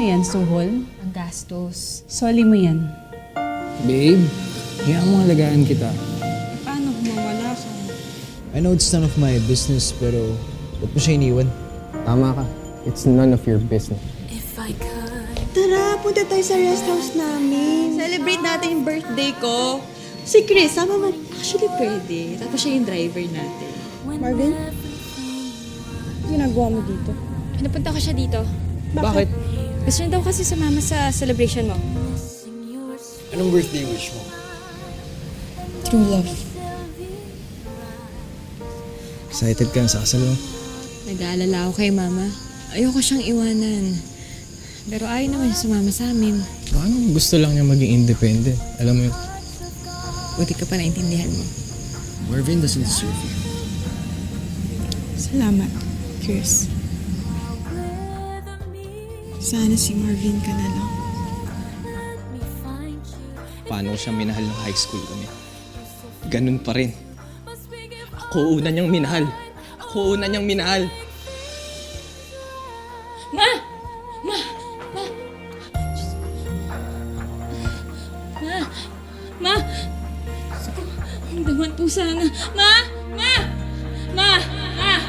Ano yan, suhol? Ang gastos. Soli mo yan. Babe, hayaan mo alagaan kita. Paano kung mawala ka? I know it's none of my business, pero ba't mo siya iniwan? Tama ka. It's none of your business. Tara, punta tayo sa rest house namin. Celebrate natin yung birthday ko. Si Chris, sama mo. Actually, pwede. Tapos siya yung driver natin. Marvin? Ano ginagawa mo dito? Napunta ko siya dito. Bakit? Gusto niya daw kasi sumama sa celebration mo. Anong birthday wish mo? True love. Excited ka sa kasal mo? Nag-aalala ako kay Mama. Ayoko siyang iwanan. Pero ayaw naman siya sumama sa amin. Paano gusto lang niya maging independent? Alam mo yun? Buti ka pa naintindihan mo. Marvin doesn't deserve you. Salamat, Chris. Sana si Marvin ka na lang. Paano siya minahal ng high school kami? Ganun pa rin. Ako una niyang minahal. Ako una niyang minahal. Ma! Ma! Ma! Ma! Ma! Ang daman po sana. Ma! Ma! Ma! Ma!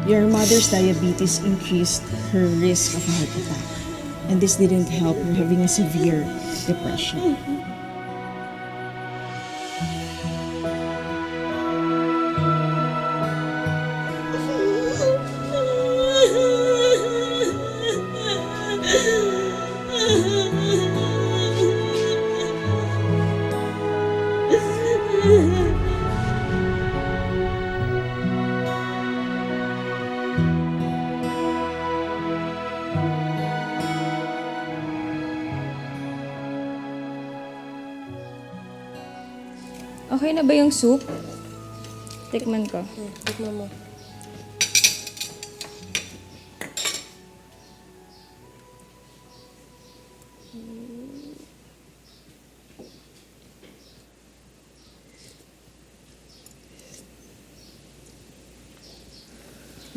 Your mother's diabetes increased her risk of a heart attack. And this didn't help her having a severe depression. Okay na ba yung soup? Tikman ko. Tikman mo.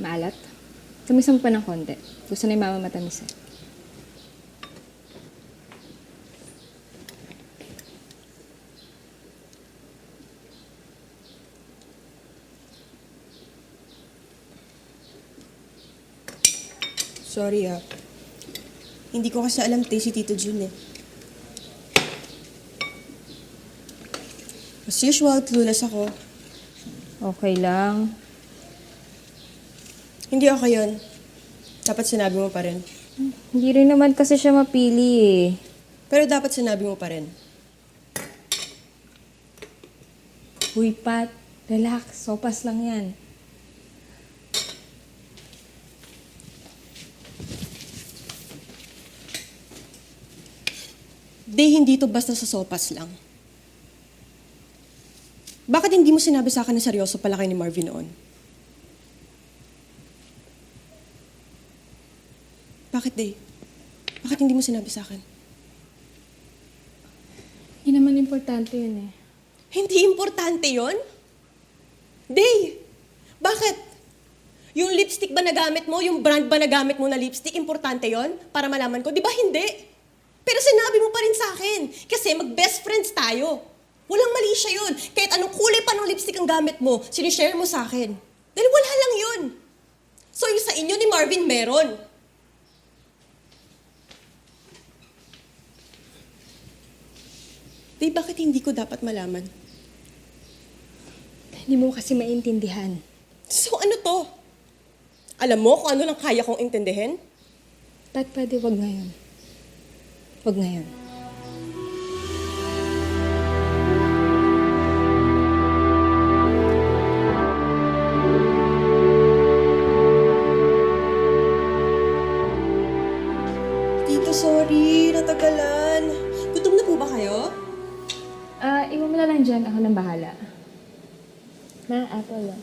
Maalat? Tumisan mo pa ng konti. Gusto na yung mama matamis eh. Sorry Hindi ko kasi alam si Tito Jun eh. As usual, clueless ako. Okay lang. Hindi ako yun. Dapat sinabi mo pa rin. Hindi rin naman kasi siya mapili eh. Pero dapat sinabi mo pa rin. Uy, Pat. Relax. Sopas lang yan. Hindi to basta sa sopas lang. Bakit hindi mo sinabi sa akin na seryoso pala kayo ni Marvin noon? Bakit, Day? Bakit hindi mo sinabi sa akin? Hindi naman importante yun eh. Hindi importante yon? Day! Bakit? Yung lipstick ba nagamit mo, yung brand ba nagamit mo na lipstick, importante yon? Para malaman ko, di ba hindi? Pero sinabi mo pa rin sa akin, kasi mag-best friends tayo. Walang mali siya yun. Kahit anong kulay pa ng lipstick ang gamit mo, sinishare mo sa akin. Dahil wala lang yun. So yung sa inyo ni Marvin meron. Di, bakit hindi ko dapat malaman? Hindi mo kasi maintindihan. So ano to? Alam mo kung ano lang kaya kong intindihin? Tat, pwede wag ngayon. Wag ngayon. Tito, sorry. Natagalan. Gutom na po ba kayo? Iwan mo na lang dyan. Ako nang bahala. Ma, apple lang.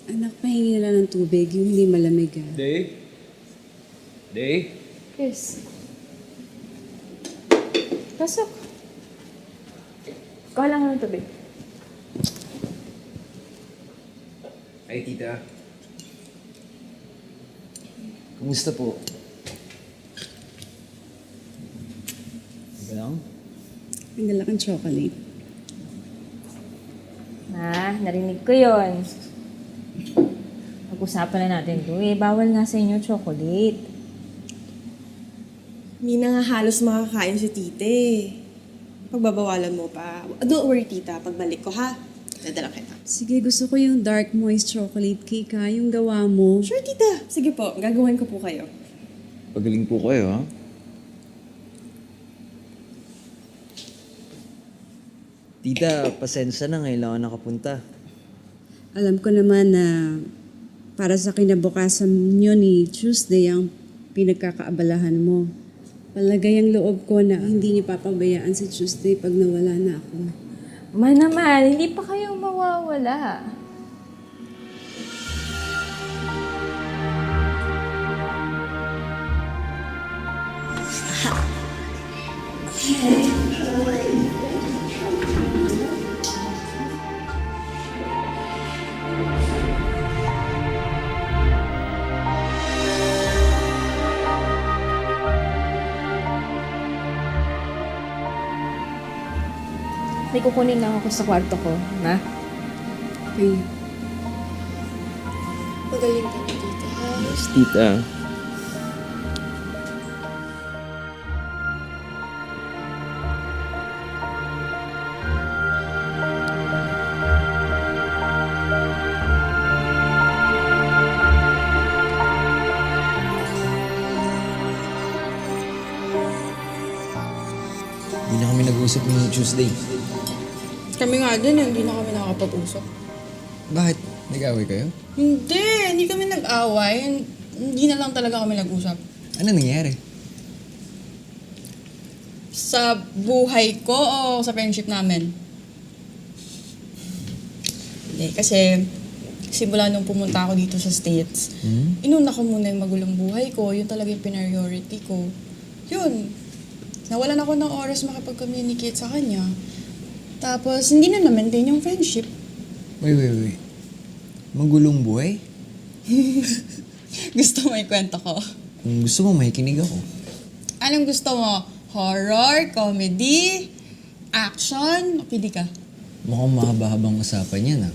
Anak, pahingi na lang ng tubig, yung hindi malamig ah. Day? Day? Chris. Pasok. Kuha lang ng tubig. Ay, tita. Kumusta po? Ano lang? Ang dala kang chocolate. Ma, narinig ko yon. Pag-usapan na natin to. Bawal nga sa inyo chocolate. Hindi na nga halos makakain si tite. Pagbabawalan mo pa. Don't worry, tita. Pagbalik ko, ha? Dadala kita. Sige, gusto ko yung dark moist chocolate cake ha, yung gawa mo. Sure, tita. Sige po. Gagawin ko po kayo. Pagaling po kayo, ha? Tita, pasensya na ngayon lang ako nakapunta. Alam ko naman na para sa kinabukasan nyo ni Tuesday ang pinagkakaabalahan mo. Palagay ang loob ko na hindi niyo papabayaan si Tuesday pag nawala na ako. Ma naman, hindi pa kayo mawawala. May kukunin lang ako sa kwarto ko, ma. Okay. Magaling ka na, tita. Yes, tita. Hindi na kami nag-uusap ni Tuesday. Kami nga din, hindi na kami nakakapag-usap. Bakit? Nag-away kayo? Hindi kami nag-away. Hindi na lang talaga kami nag-usap. Ano nangyari? Sa buhay ko o sa friendship namin? Hindi, kasi simula nung pumunta ako dito sa States, inuna ko muna yung magulong buhay ko. Yun talaga yung priority ko. Yun. Nawalan ako ng oras makipag-communicate sa kanya. Tapos, hindi na na-maintain yung friendship. Wait. Magulong buhay? Gusto mo ikwento ko? Kung gusto mo, makikinig ako. Anong gusto mo? Horror? Comedy? Action? Pili ka. Mukhang mahaba-habang usapan yan, ah.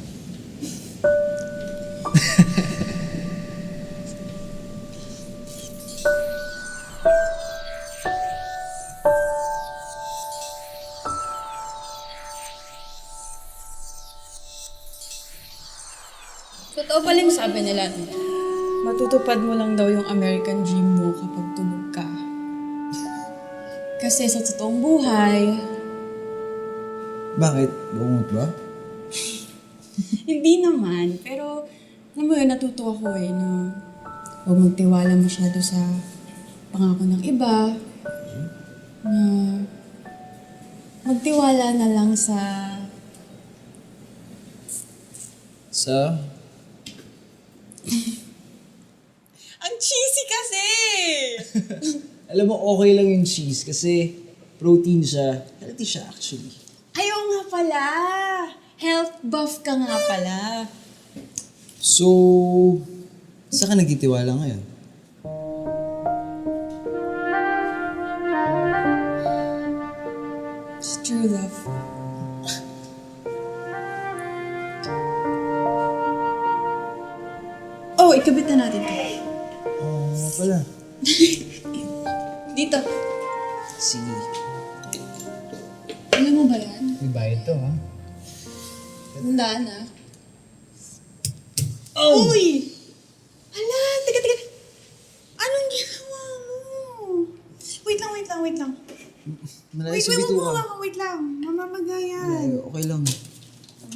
Totoo pala yung sabi nila, matutupad mo lang daw yung American dream mo kapag tulog ka. Kasi sa totoong buhay, Bakit? Bungot ba? hindi naman. Pero, alam mo yun, natuto ako na huwag magtiwala masyado sa pangako ng iba. Na magtiwala na lang sa ang cheesy kasi! Alam mo, okay lang yung cheese kasi protein siya. Healthy siya actually. Ayaw nga pala! Health buff ka nga pala. So, saan ka nagtitiwala ngayon? It's true love. Oh, ikabit na natin to. Pala. Dito. Sige. Alam mo ba yan? May bayad to, ha? Tandaan ah. Oh! Uy! Hala, teka. Anong ginawa mo? Wait lang. Malayo sa bito ka. Wait lang. Mamamagayan. Malayo, okay lang.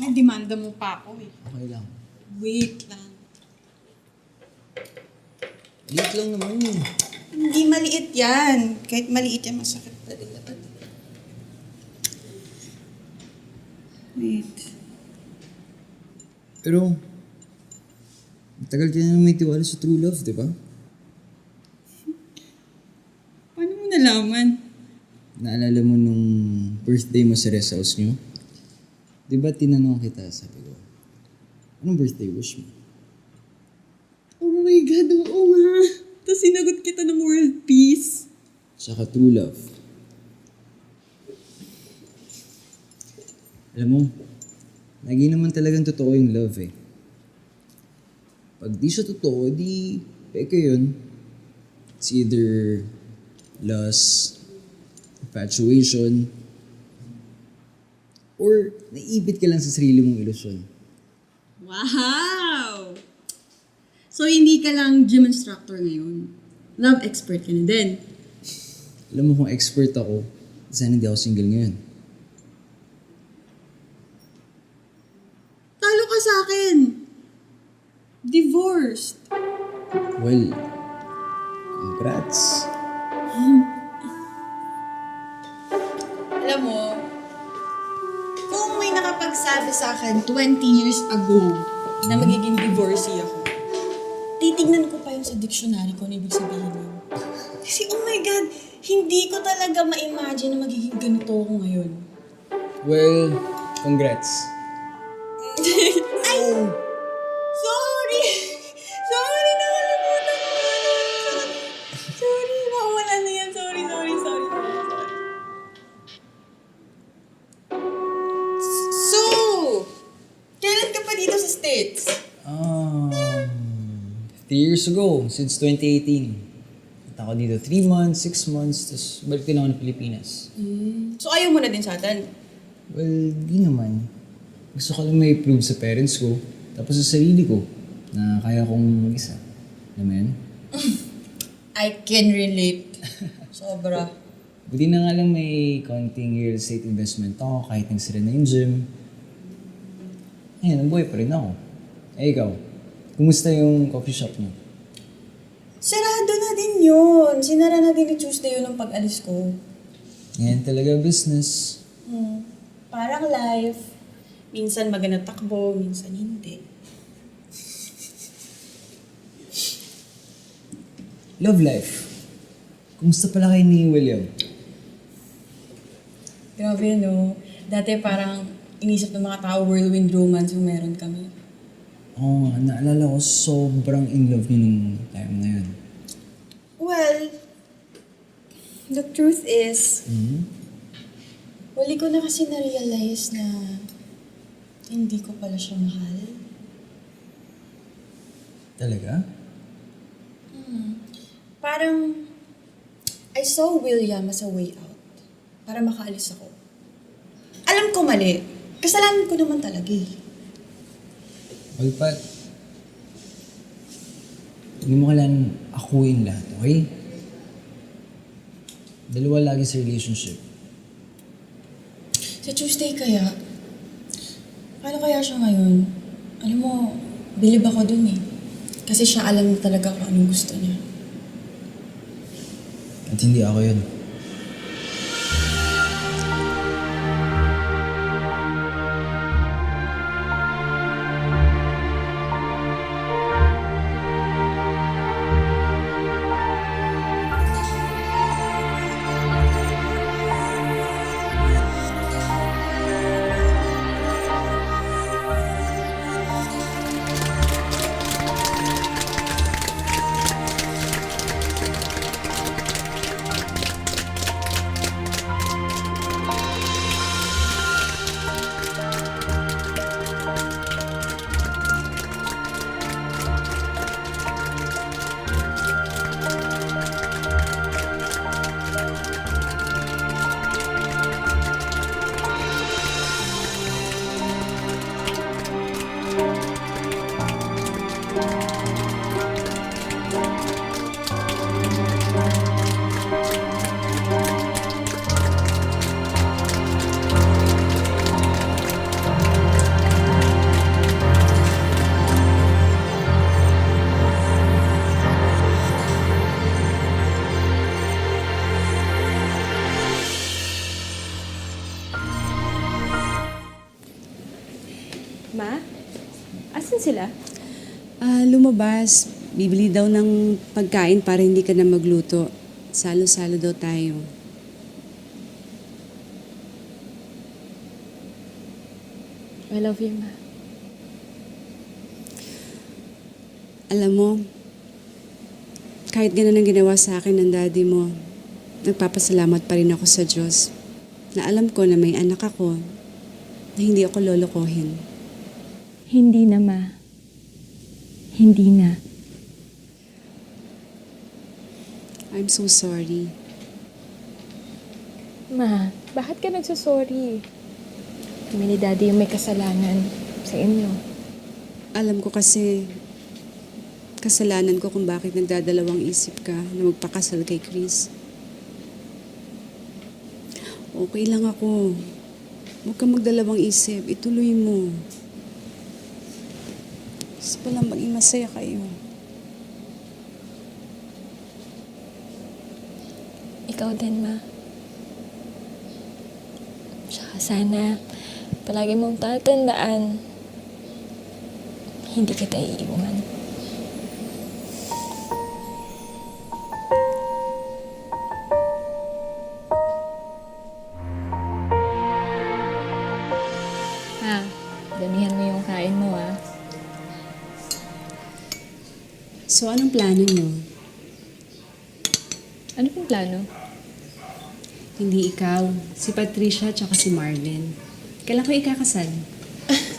May demanda mo pa ako eh. Okay lang. Wait lang. Liit lang naman yun. Hindi maliit yan. Kahit maliit yan, masakit pa rin dapat. Wait. Pero, matagal ka na may tiwala sa true love, di ba? Paano mo nalaman? Naalala mo nung birthday mo sa rest house niyo? Di ba tinanong kita, sabi ko, anong birthday wish mo? Oh my God, oo nga. Tapos sinagot kita ng world peace. Saka true love. Alam mo, lagi naman talagang totoo yung love eh. Pag di siya totoo, di peke yun. It's either lust, infatuation, or naibit ka lang sa sarili mong ilusyon. Wow! So, hindi ka lang gym instructor ngayon. Love expert ka na din. Alam mo kung expert ako, sana hindi ako single ngayon. Talo ka sa akin! Divorced! Well, congrats. Alam mo, kung may nakapagsabi sa akin 20 years ago na magiging divorcee ako, titignan ko pa yun sa dictionary ko na ibig sabihin yun. Kasi oh my God, hindi ko talaga ma-imagine na magiging ganito ako ngayon. Well, congrats. Ay! Sorry! Sorry, nakalimutan ko na yun. Sorry, mawala na yan. Sorry. So, kailan ka pa dito sa States? 50 years ago, since 2018. Punta ako dito 3 months, 6 months, tapos balik din ako ng Pilipinas. So, ayaw mo na din sa atin? Well, di naman. Gusto ko lang may prove sa parents ko, tapos sa sarili ko, na kaya kong mag-isa. Alam mo yun? I can relate. Sobra. Buti na nga lang may konting real estate investment ako kahit nagsira na yung gym. Ayun, nabuhay pa rin ako. Eh ikaw, kumusta yung coffee shop mo? Sarado na din yun. Sinara na din ni Tuesday yun ng pag-alis ko. Yan talaga business. Parang life. Minsan maganda takbo, minsan hindi. Love life. Kumusta pala kayo ni William? Grabe, no? Dati parang inisip ng mga tao whirlwind romance yung meron kami. Oo nga, naalala ko sobrang in love niyo nung time na yun. Well, the truth is, wali ko na kasi na-realize na hindi ko pala siya mahal. Talaga? Parang, I saw William as a way out para makaalis ako. Alam ko mali. Kasalanan ko naman talaga eh. Well, Pat, hindi mo kailangan akuin lahat, okay? Dalawa lagi sa relationship. Sa Tuesday kaya, paano kaya siya ngayon? Alam mo, bilib ako dun eh. Kasi siya alam na talaga kung anong gusto niya. At hindi ako yun. Ma? Asan sila? Lumabas. Bibili daw ng pagkain para hindi ka na magluto. Salo-salo daw tayo. I love you, Ma. Alam mo, kahit ganun ang ginawa sa akin ng daddy mo, nagpapasalamat pa rin ako sa Diyos na alam ko na may anak ako na hindi ako lolokohin. Hindi na, Ma. Hindi na. I'm so sorry. Ma, bakit ka nagsasorry? Kami ni Daddy yung may kasalanan sa inyo. Alam ko kasi, kasalanan ko kung bakit nagdadalawang isip ka na magpakasal kay Chris. Okay lang ako. Huwag kang magdalawang isip. Ituloy mo. Gusto pa lang maging masaya kayo. Ikaw din, Ma. Tsaka sana, palagi mong tatandaan, hindi kita iiwan. Ha, damihan mo yung kain mo, ha? So, anong plano niyo? Ano pong plano? Hindi ikaw, si Patricia tsaka si Marvin. Kailan ko ikakasal?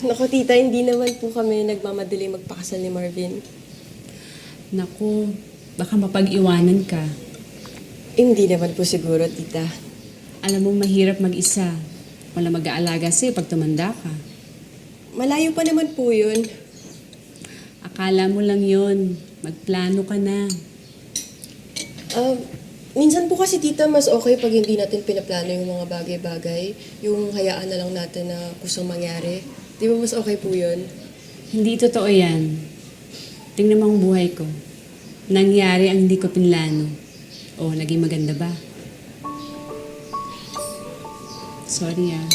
Naku, tita, hindi naman po kami nagmamadali magpakasal ni Marvin. Naku, baka mapag-iwanan ka. Hindi naman po siguro, tita. Alam mo, mahirap mag-isa. Wala mag-aalaga sa'yo pag tumanda ka. Malayo pa naman po yun. Akala mo lang yon. Magplano ka na. Minsan po kasi, tita, mas okay pag hindi natin pinaplano yung mga bagay-bagay. Yung hayaan na lang natin na kusang mangyari. Di ba mas okay po yun? Hindi totoo yan. Tingnan mo ang buhay ko. Nangyari ang hindi ko pinlano. O, naging maganda ba? Sorry ah.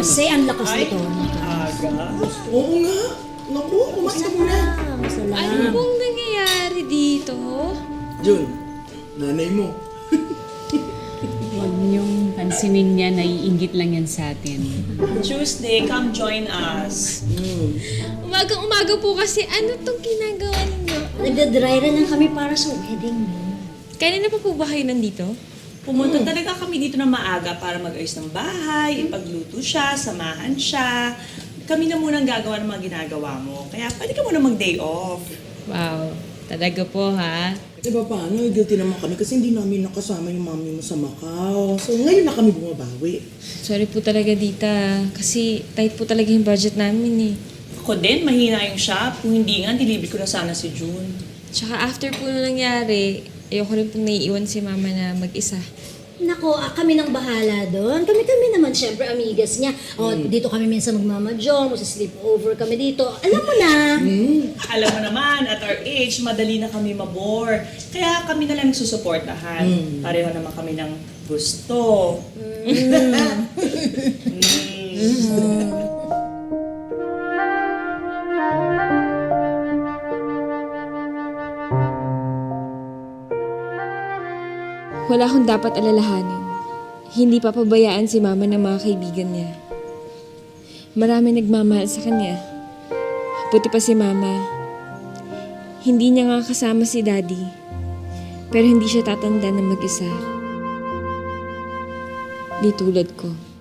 Say, ang lakas nito. Oo nga. Naku, kumain ka muna. Ano pong nangyayari dito? Jun, nanay mo. Huwag niyong pansinin niya, naiinggit lang yan sa atin. Tuesday, come join us. Umagang-umaga po kasi, ano tong ginagawa ninyo? Nagda-dry run lang kami para sa wedding mo. Kanina pa po ba kayo nandito? Pumunta talaga kami dito na maaga para mag-ayos ng bahay, ipagluto siya, samahan siya. Kami na munang gagawa ng mga ginagawa mo. Kaya pwede ka muna mag-day off. Wow, talaga po ha? Diba paano? Guilty naman kami kasi hindi namin nakasama yung mami mo sa Macau. So ngayon na kami bumabawi. Sorry po talaga, Dita. Kasi tight po talaga yung budget namin eh. Ako din, mahina yung shop. Kung hindi nga, deliver ko na sana si June. Tsaka after po nung nangyari, ayoko rin pong naiiwan si mama na mag-isa. Nako, kami nang bahala doon. Kami naman, syempre, amigas niya. O, dito kami minsan magmamadyong, sleep over kami dito. Alam mo na. Alam mo naman, at our age, madali na kami mabore. Kaya kami na lang susuportahan. Pareho naman kami ng gusto. Wala akong dapat alalahanin. Hindi papabayaan si mama ng mga kaibigan niya. Marami nagmamahal sa kanya. Buti pa si mama. Hindi niya nga kasama si daddy. Pero hindi siya tatanda na mag-isa. Di tulad ko.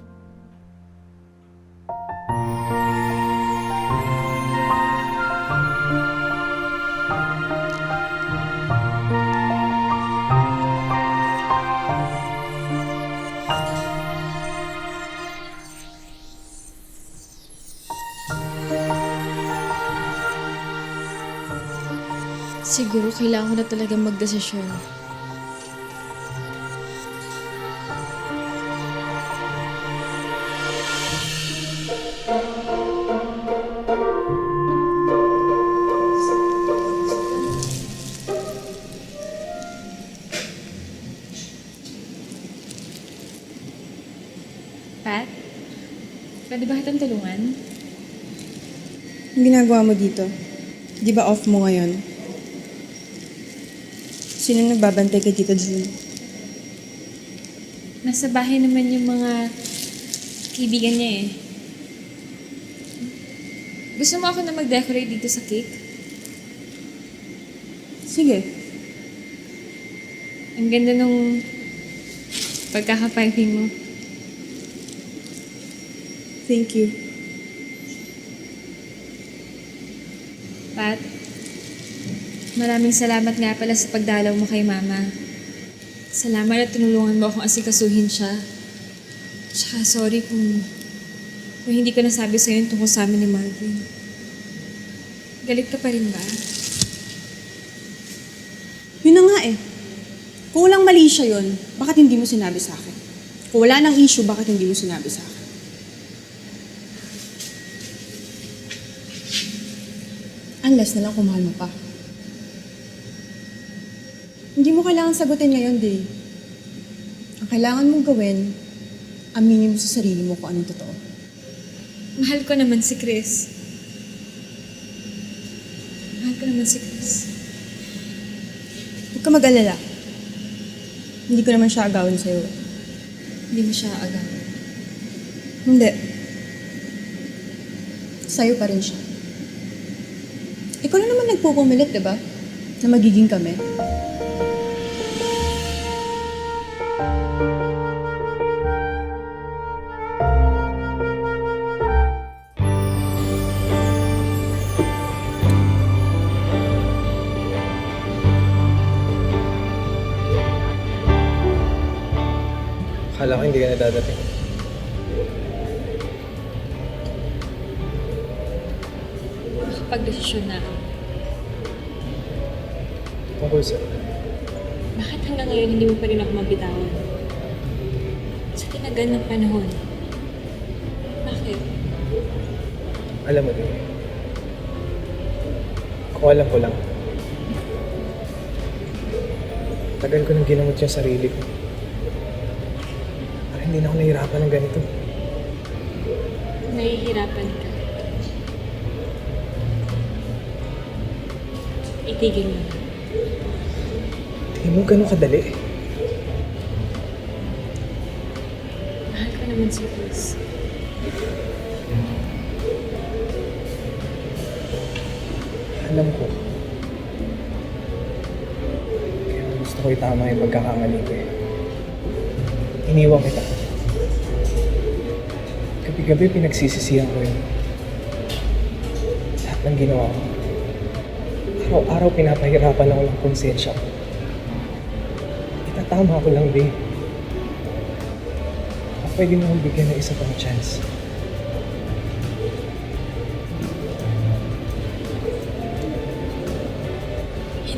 Siguro kailangan ko na talaga magdesisyon. Pat? Pwede ba kitang tulungan? Ang ginagawa mo dito? Di ba off mo ngayon? Sino nagbabantay kay Tita June? Nasa bahay naman yung mga kaibigan niya eh. Gusto mo ako na mag-decorate dito sa cake? Sige. Ang ganda nung pagkakapiping mo. Thank you. Pat, maraming salamat nga pala sa pagdalaw mo kay Mama. Salamat at tinulungan mo akong asikasuhin siya. Tsaka sorry kung hindi ko nasabi sa'yo yung tungkol sa amin ni Marvin. Galit ka pa rin ba? Yun na nga eh. Kung walang mali siya yun, bakit hindi mo sinabi sa akin? Kung wala nang issue, bakit hindi mo sinabi sa akin? Unless na lang kung mahal mo pa. Hindi mo kailangan sagutin ngayon, Day. Ang kailangan mong gawin, aminin mo sa sarili mo kung anong totoo. Mahal ko naman si Chris. Mahal ko naman si Chris. Huwag ka mag-alala. Hindi ko naman siya agawin sa'yo. Hindi mo siya agawin. Hindi. Sa'yo pa rin siya. Ikaw na naman nagpupumilit, diba? Na magiging kami. Akala ko hindi ka na dadating. Nakapag-desisyon na ako. Tungkol sa... Bakit hanggang ngayon hindi mo pa rin ako mabitawan? Sa tinagal ng panahon. Bakit? Alam mo din. Ako alam ko lang. Tagal ko nang ginamot yung sarili ko. Para hindi na ako nahihirapan ng ganito. Nahihirapan ka. Itigil mo na. Tingin mo ganun kadali. Mahal ko naman si Chris. Alam ko. Kaya gusto ko itama yung pagkakamali ko eh. Iniwan kita. Gabi-gabi pinagsisisihan ko yun. Lahat ng ginawa ko. Araw-araw pinapahirapan ako ng konsensya ko. Itatama ko lang din. Pwede mo akong bigyan ng isa pang chance.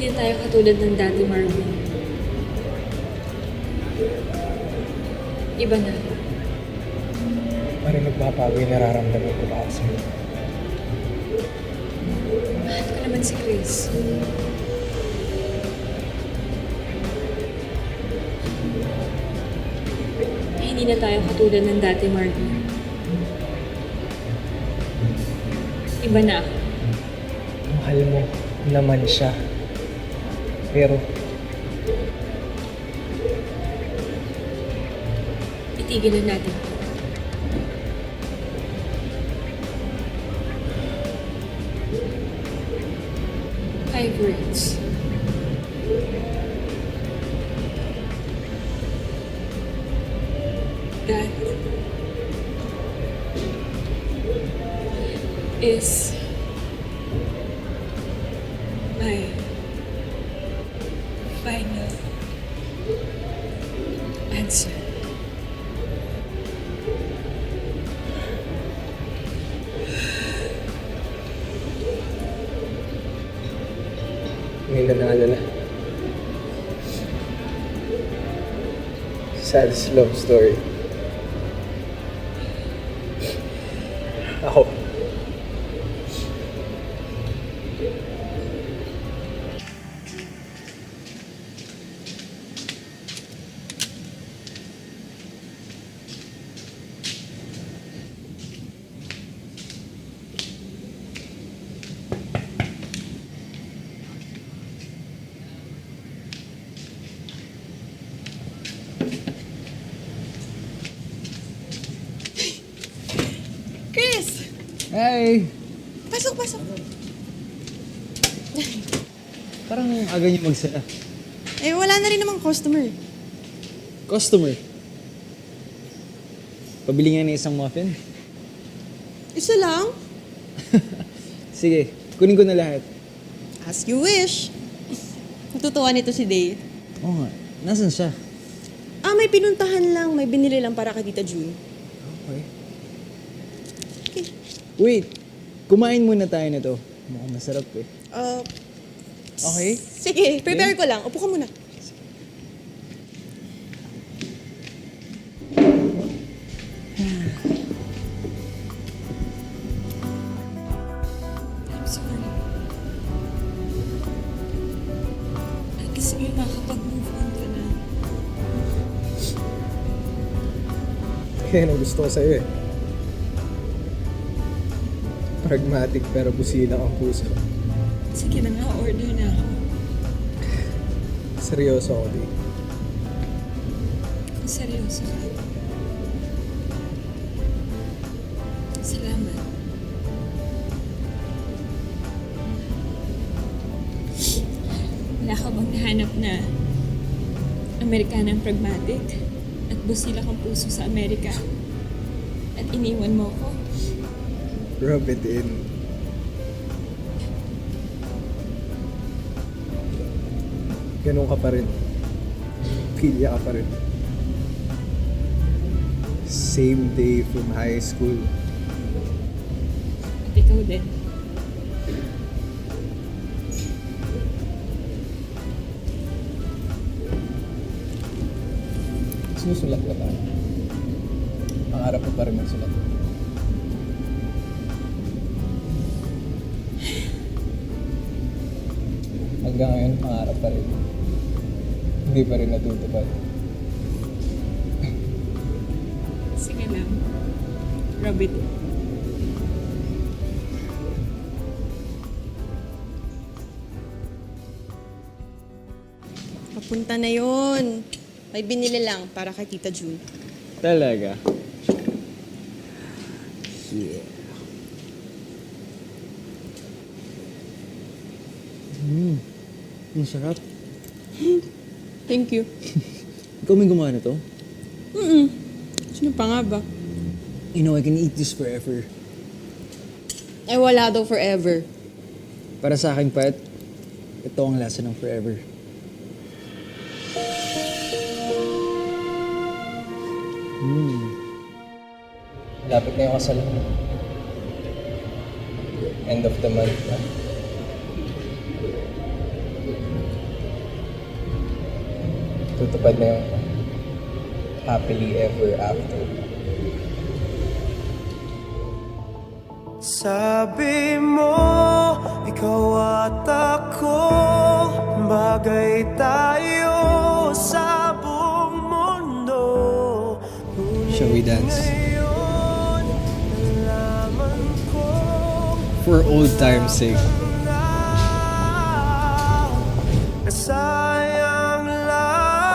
Hindi na tayo katulad ng dati, Marvin. Iba na. Parang nagbabago yung nararamdaman ko lahat sa'yo. Mahal ko naman si Chris. Hindi na tayo katulad ng dati, Marvin. Iba na ako. Mahal mo naman siya. Pero Itigil na natin. Five words. That is my final answer. may nanalo na. Saddest love story. Ako. Chris! Hey! Pasok, pasok. Parang aga niyo magsara. Eh, wala na rin namang customer. Customer. Pabili nga ng isang muffin. Isa lang? Sige, kunin ko na lahat. As you wish. Natutuwa nito si Day. Oo nga, nasan siya? Ah, may pinuntahan lang. May binili lang para kay Tita June. Okay. Wait, kumain muna tayo na to. Mukhang masarap eh. Okay? Sige, prepare ko lang. Upo ka muna. I'm sorry. Ay, kasi yung nakapag-move on ka na. Kaya ang gusto ko sa'yo eh. Pragmatic pero busina ang puso. Sige na nga, order na ako. Seryoso ako, di. Kung seryoso ka. Salamat. Wala ka bang nahanap na Amerikanang pragmatic at busila kang puso sa Amerika at iniwan mo ko? Rub it in. Ganun ka pa rin. Pilya ka pa rin. Same day from high school. At ikaw din. Sinusulat ka pa. Pangarap mo pa rin magsulat. Hanggang ngayon, pangarap pa rin. Hindi pa rin natutupad. Sige lang. Rub it. Papunta na yon. May binili lang para kay Tita June. Talaga? Yeah. Ang sarap. Thank you. Ikaw may gumawa na to? Sino pa nga ba? You know, I can eat this forever. Eh, wala daw forever. Para sa akin, Pat, ito ang lasa ng forever. Lapit na yung kasal mo. End of the month na. tutupad na yung happily ever after. Sabi mo, ikaw at ako, bagay tayo sa buong mundo. Shall we dance? For old time's sake. Sayang lang.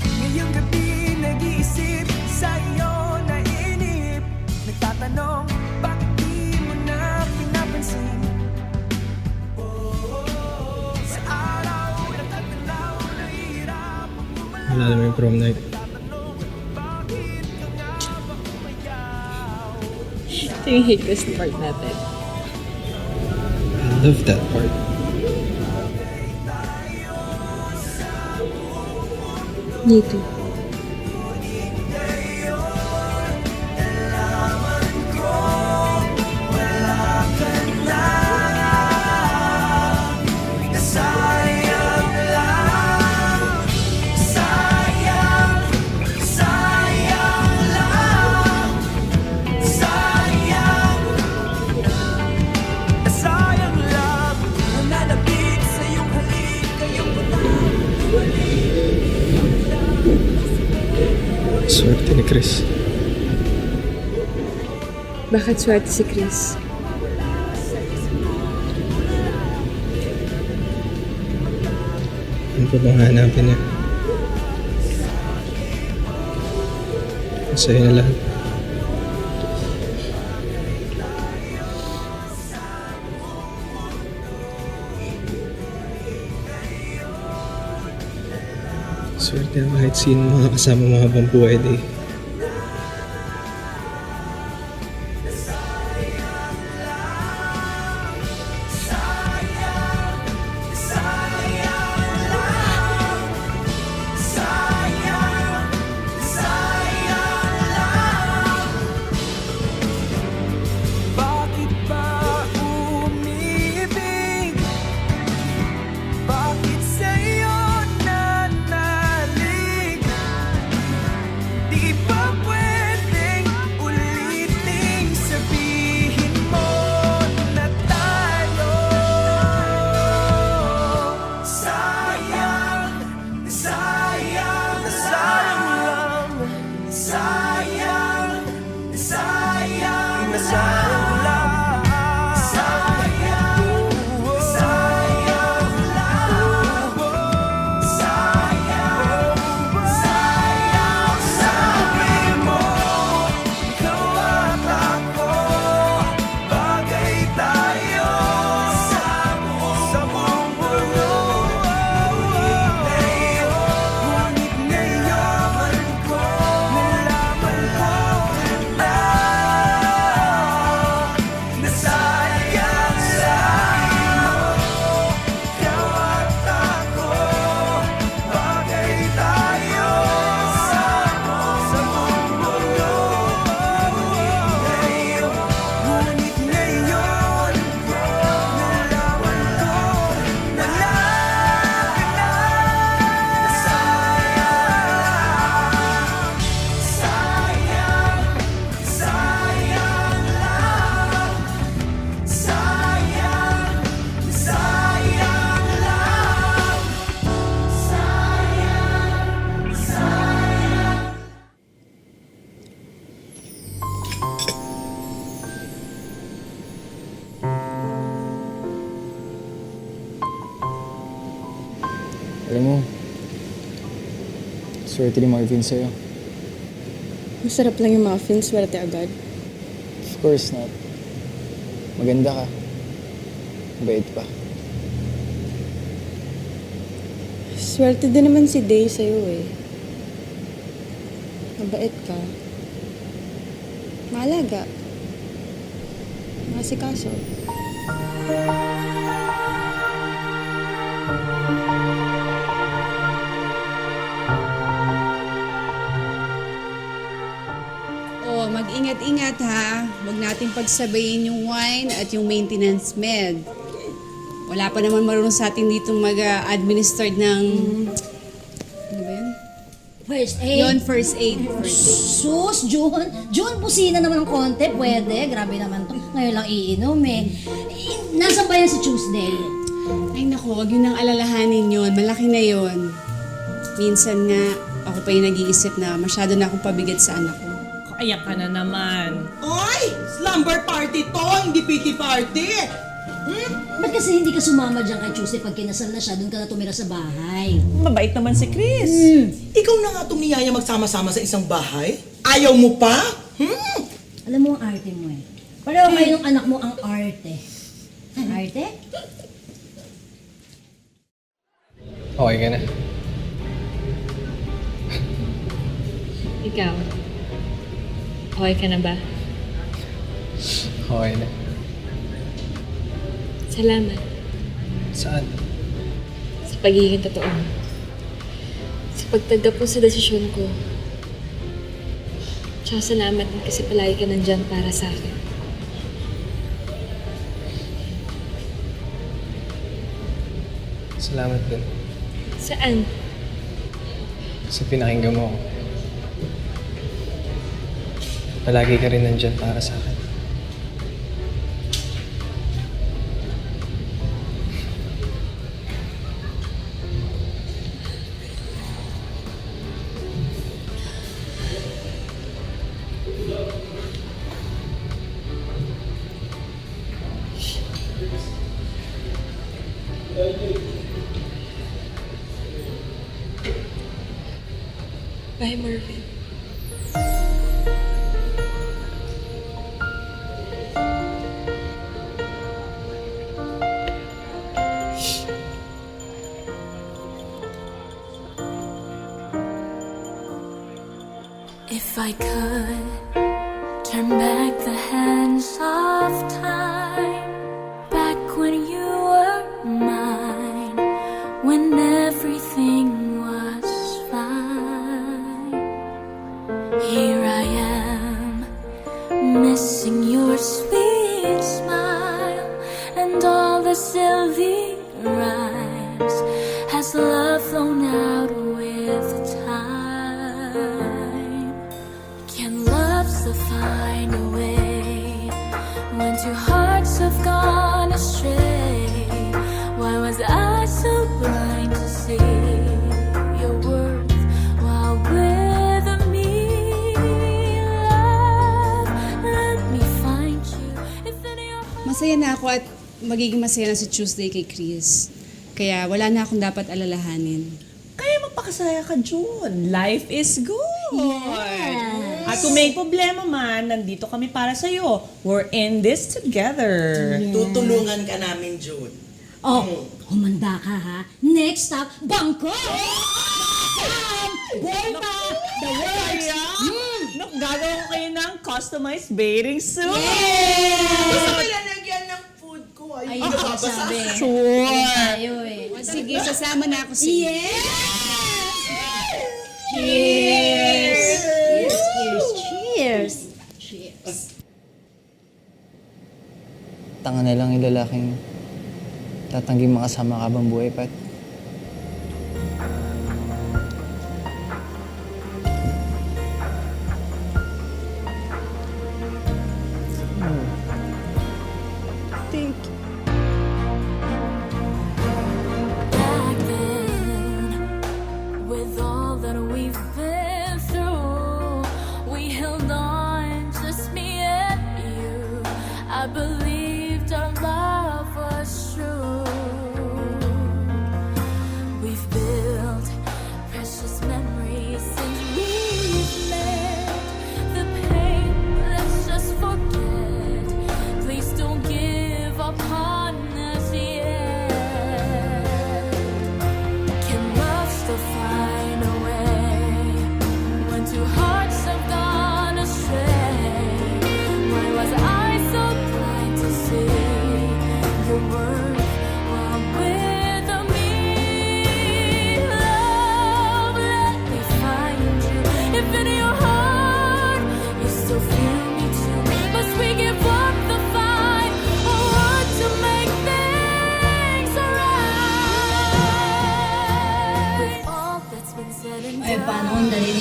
Ngayong gabi nag-iisip sa'yo nainip, nagtatanong bakit di mo na pinapansin. Sa araw nagtatanaw na hirap Alala mo yung prom night? Ito yung hate part natin. I love that part. Me too. sayang lang. Sayang, sayang lang. Sayang, sayang lang. Nananabik sa iyong halik, kayong Swerte ni Chris. Bakit swerte si Chris? Ano pa bang hanapin niya? Masaya na lahat. Swerte na kahit sino makakasama mga habang buhay day. bakit ba umibig? Bakit sa'yo nanalig? Di ba pwedeng ulitin sabihin mo na tayo? Sayang, sayang, sayang lang. Sayang, sayang, sayang lang. Sayang, sayang lang. Sayang, sayang. Sabi mo, ikaw at ako, bagay tayo sa buong mundo. Ngunit ngayon ko nalaman ko na sayang lang. Ikaw at ako, bagay tayo sa buong mundo. Ngunit ngayon ko nalaman ko na sayang, sayang lang. Sayang, sayang lang. Sayang, sayang. Alam mo, swerte ni Marvin sa'yo. Masarap lang yung muffin, swerte agad. Of course not. Maganda ka. Bait pa. Swerte din naman si Day sa'yo eh. Mabait ka. Maalaga. Masikaso. Huwag natin pagsabayin yung wine at yung maintenance med. Wala pa naman marunong sa atin dito mag-administer ng... Ano ba yun? First aid. Yun, first aid. Sus, June. June, busina naman ng konti. Pwede. Grabe naman to. Ngayon lang iinom eh. Nasaan ba yan si Tuesday? Ay naku, huwag yun nang alalahanin yun. Malaki na yun. Minsan nga, ako pa yung nag-iisip na masyado na akong pabigat sa anak ko. Ayak ka na naman. Ay! Slumber party to! Hindi pity party! Ba't kasi hindi ka sumama dyan kay Tuesday pag kinasal na siya, doon ka na tumira sa bahay? Mabait naman si Chris. Ikaw na nga itong niyaya magsama-sama sa isang bahay? Ayaw mo pa? Alam mo ang arte mo eh. Pareho kayo ng anak mo ang arte. Arte? Okay ka na. Ikaw, okay ka na ba? Okay na. Salamat Saan? sa pagiging totoo mo. Sa pagtanggap mo sa desisyon ko. Tsaka salamat din kasi palagi ka nandyan para sa akin. Salamat din Saan? sa pinakinggan mo ako. Palagi ka rin nandyan para sa akin. Bye, Marvin. If I could turn back the hands of time, back when you were mine, when everything was fine. Here I am, missing your sweet smile and all the silly rhymes. Has love flown out with time? Can love still find a way when two hearts have gone astray? Why was I so blind to see your worth while with me? Love, let me find you. If in your Masaya na ako at magiging masaya na si Tuesday kay Chris. Kaya wala na akong dapat alalahanin. Kaya magpakasaya ka, June. Life is good. Yes. At kung may problema man, nandito kami para sa'yo. We're in this together. Tutulungan ka namin, June. Oh, humanda ka ha. Next stop, Bangkok! Borta! The works! Look, gagawa ko kayo ng customized bathing suit. Gusto ko lalagyan ng food ko. Ay, Ayun ang sabi. Sure. Tayo eh. O sige, sasama na ako sa iyo. Yes! Cheers! Cheers! Cheers! Cheers! Cheers! Tanga na lang yung lalaking tatanggi makasama ka habang buhay, Pat. Thank you. back then, with all that we've been through, we held on, just me and you. I believed our love was true.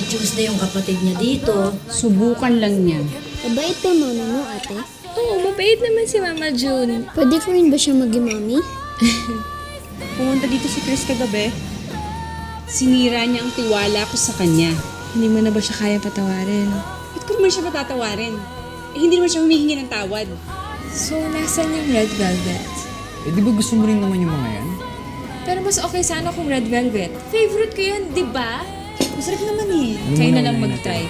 Tuesday yung kapatid niya dito. Subukan lang niya. Mabait ba mami mo, ate? Oo, mabait naman si Mama June. Pwede ko rin ba siya maging mami? Pumunta dito si Chris kagabi. Sinira niya ang tiwala ko sa kanya. Hindi mo na ba siya kaya patawarin? Ba't ko naman siya matatawarin? Eh, hindi naman siya humihingi ng tawad. So, nasan yung red velvet? Eh di ba gusto mo rin naman yung mga yan? Pero mas okay sana kung red velvet. Favorite ko yun, di ba? Masarap naman eh. Ano Kayo mo na lang naman mag-try.